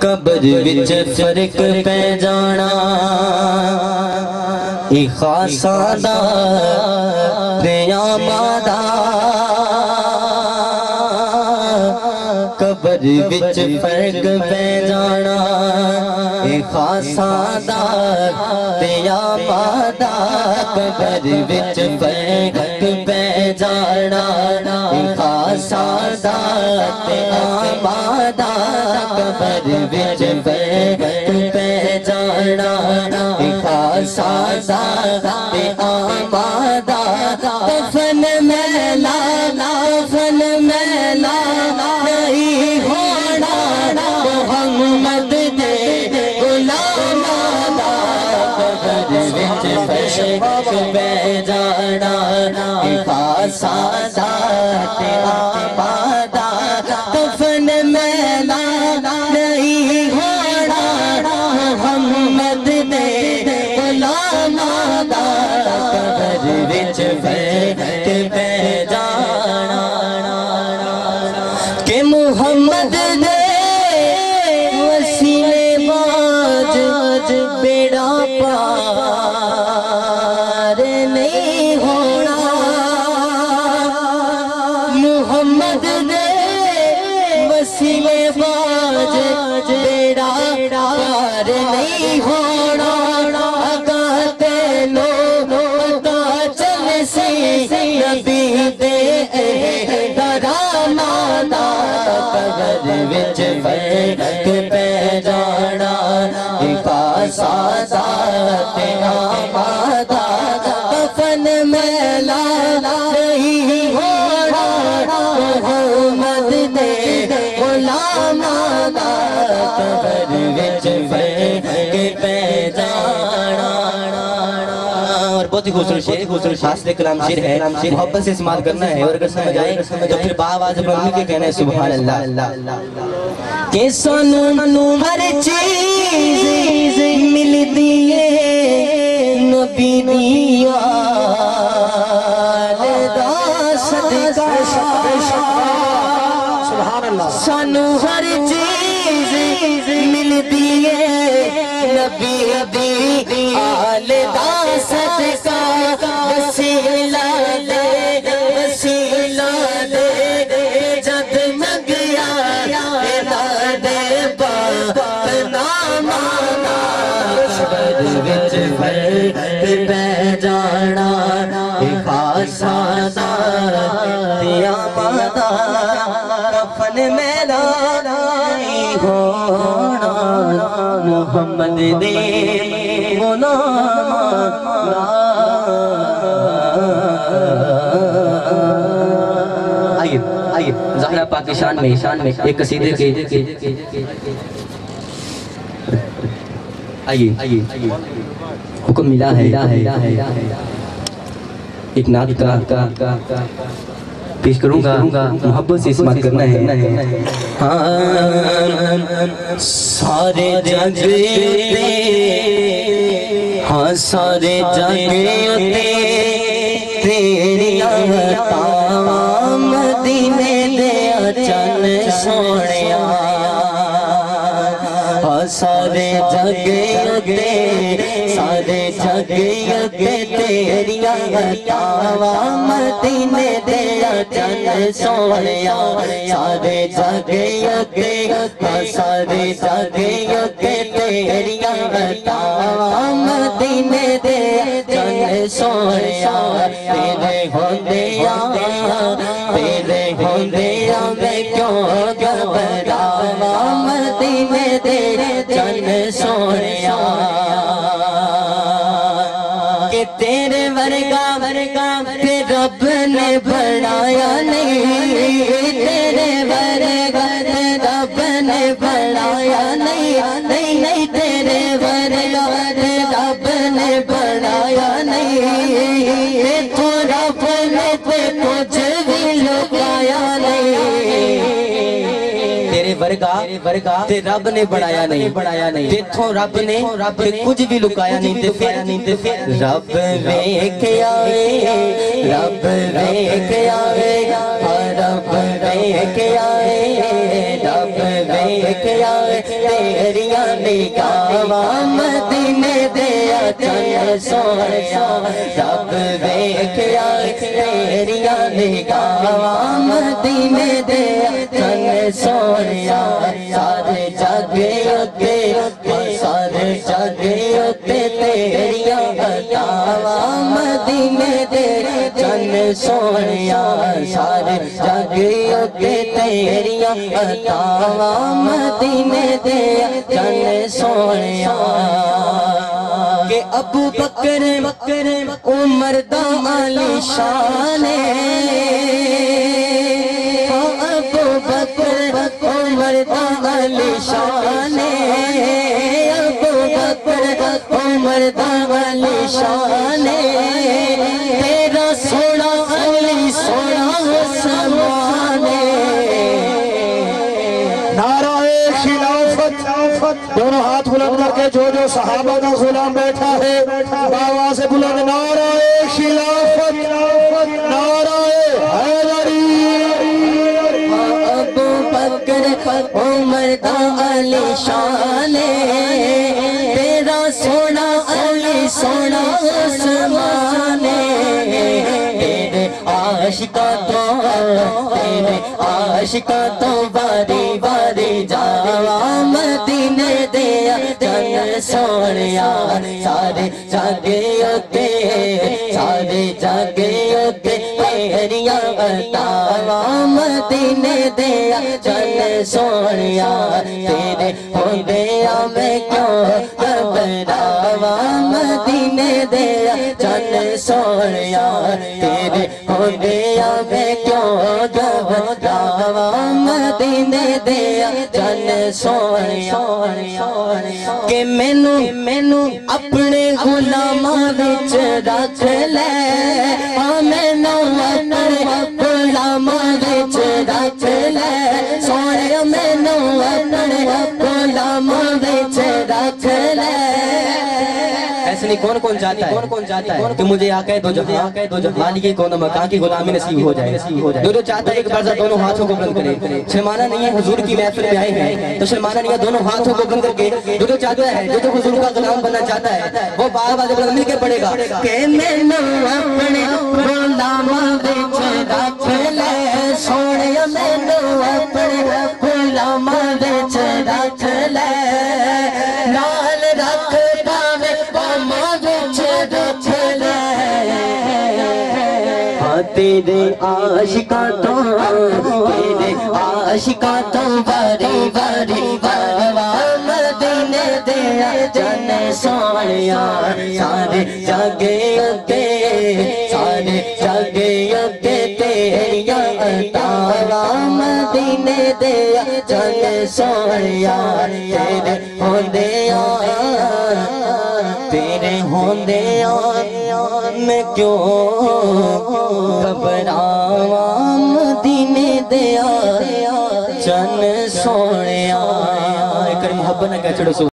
قبر وچ فرق پہ جانا اے خاصاں دا قیاماں دا قبر وچ فرق پہ جانا اے خاصاں دا قیاماں دا قبر وچ فرق پہ جانا اے خاصاں دا قیاماں دا قبر وچ فرق پہ جانا اے خاصاں دا قیاماں دا دفن میلا دفن میلا نہیں ہونا محمد دے غلاماں دا قبر وچ فرق پہ جانا اے خاصاں دا قیاماں دا دفن میلا نہیں ہونا محمد دے غلاماں دا قبر وچ فرق پہ جانا کہ محمد دے وسیلے باج بیڑا پار نہیں ہونا محمد دے وسیلے باج بیڑا پار نہیں ہونا آگاتے لوگ پتا چل سے نبی دے دراماں دا قبر وچ فرق پہ جانا اے خاصاں دا قیاماں دا دفن میلا نہیں ہونا محمد دے غلاماں دا قبر وچ فرق پہ جانا اور بہت ہی خوبصورت شعر حاصل کلام شعر ہے محبت سے استعمال کرنا ہے اور اگر سمجھ آئے تو پھر باآواز بولنے کے کہنا ہے سبحان اللہ کہ سانو ہر چیز ملتی ہے نبی دی آل دا صدقہ سبحان اللہ سانو ہر چیز ملتی ہے نبی دی آل دا صدقہ وسیلہ دے وسیلہ دے جد مگیا دے باپ ناماں قبر وچ فرق پہ جانا اے خاصاں دا قیاماں دا دفن میلا نہیں ہونا محمد دے غلاماں دا آئیے زہرا پاک کی شان میں ایک قصیدے کے آئیے حکم ملا ہے ایک نعت کا پیش کروں گا محبت سے استعمال کرنا ہے سارے جگ دے ہاں سارے جگ دے تیری عطا مدینے دے چن سونیا سارے جگ دے سارے جگ دے تیری عطا مدینے دے چن سونیا سارے جگ دے سارے جگ دے تیری عطا مدینے دے چن سونیا تیرے ہوندیاں میں کیوں گھبراواں مدینے دے چن سونیا کہ تیرے ورگا کہ رب نے بنایا نہیں تیرے ورگا رب نے بنایا نہیں تیرے ورگا رب نے بنایا نہیں تو رب نے کچھ بھی لکایا نہیں تیرے ورگا تے رب نے بنایا نہیں جتھوں رب نے کچھ بھی لکایا نہیں تے پھر رب ویکھ آوے رب ویکھ آوے رب ویکھ آوے رب ویکھ ویکھیا تیریاں نگاہاں مدینے دے چن سونیا رب ویکھیا تیریاں نگاہاں مدینے دے چن سونیا سارے جگ اتے سارے جگ اتے تیریاں عطاواں مدینے دے چن سونیا سارے جگ اتے تیریاں عطاواں مدینے دے چن سونیا کہ ابو بکر عمر دا علی شان ابو بکر عمر دا علی شان ابو بکر عمر دا علی شان تیرا سونا علی سونا عثمان نعرہ خلافت دونوں ہاتھ بلند کر کے جو صحابہ کا غلام بیٹھا ہے آواز بلند نعرہ خلافت نعرہ حیدری ابو بکر عمر دا علی شان تیرا سونا علی سونا عثمان تیرے عاشقاں تو باری باری جاواں مدینے دے چن سونیا سارے جاگے اتے سارے جاگے اتے تیریاں عطاواں مدینے دے چن سونیا تیرے ہوندیاں میں کیوں گھبراواں مدینے دے چن سونیا تیرے ہوندیاں میں کیوں گھبراواں مدینے دے چن سونیا کہ مینوں اپنے غلاماں وچ رکھ لے مینوں اپنے غلاماں وچ رکھ لے سونیا مینوں اپنے غلاماں وچ رکھ لے ایسے نہیں کون چاہتا ہے کہ مجھے آقا دو جہاں مالک کون مکان کی غلامی نصیب ہو جائے جو چاہتا ہے ایک بار دونوں ہاتھوں کو بلند کرے شرمانا نہیں ہے حضور کی محفل میں آئے ہیں تو شرمانا نہیں ہے دونوں ہاتھوں کو بلند کر کے جو چاہتا ہے جو حضور کا غلام بننا چاہتا ہے وہ باہر بلند مل کے پڑے گا کہ میں اپنے غلاماں وچ رکھ لے سونیا مینوں اپنے غلاماں وچ رکھ لے نال رکھ تیرے عاشقاں تو باری باری باواں مدینے دے چن سونیا سارے جاگے اتے تیریاں عطاواں مدینے دے چن سونیا تیرے ہوندیاں میں کیوں گھبراواں مدینے دے چن سونیا ایک محبت نہ کہہ چھڑو